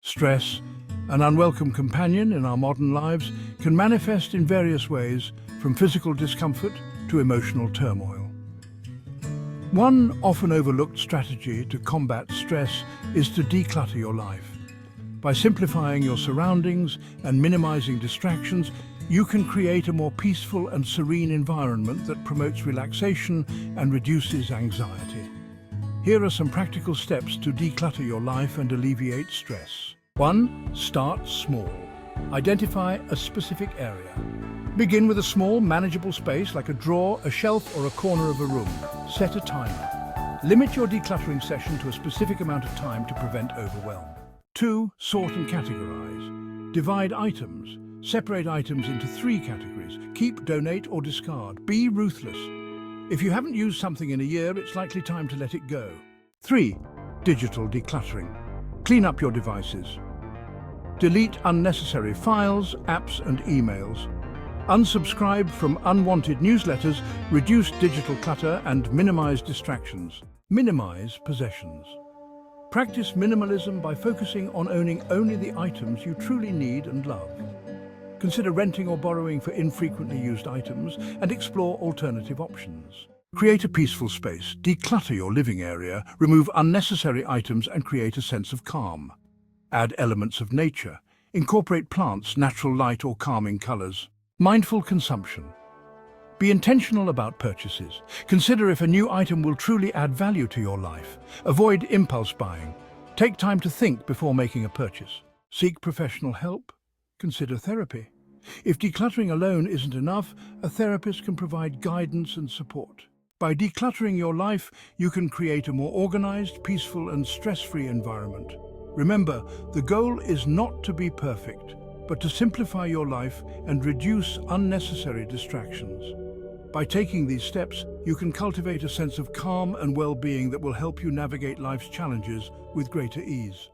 Stress, an unwelcome companion in our modern lives, can manifest in various ways, from physical discomfort to emotional turmoil. One often overlooked strategy to combat stress is to declutter your life. By simplifying your surroundings and minimizing distractions, you can create a more peaceful and serene environment that promotes relaxation and reduces anxiety. Here are some practical steps to declutter your life and alleviate stress. 1. Start small. Identify a specific area. Begin with a small, manageable space like a drawer, a shelf, or a corner of a room. Set a timer. Limit your decluttering session to a specific amount of time to prevent overwhelm. 2. Sort and categorize. Divide items. Separate items into 3 categories. Keep, donate, or discard. Be ruthless. If you haven't used something in a year, it's likely time to let it go. 3. Digital decluttering. Clean up your devices. Delete unnecessary files, apps, and emails. Unsubscribe from unwanted newsletters, reduce digital clutter, and minimize distractions. Minimize possessions. Practice minimalism by focusing on owning only the items you truly need and love. Consider renting or borrowing for infrequently used items and explore alternative options. Create a peaceful space, declutter your living area, remove unnecessary items, and create a sense of calm. Add elements of nature. Incorporate plants, natural light, or calming colors. Mindful consumption. Be intentional about purchases. Consider if a new item will truly add value to your life. Avoid impulse buying. Take time to think before making a purchase. Seek professional help. Consider therapy. If decluttering alone isn't enough, a therapist can provide guidance and support. By decluttering your life, you can create a more organized, peaceful, and stress-free environment. Remember, the goal is not to be perfect, but to simplify your life and reduce unnecessary distractions. By taking these steps, you can cultivate a sense of calm and well-being that will help you navigate life's challenges with greater ease.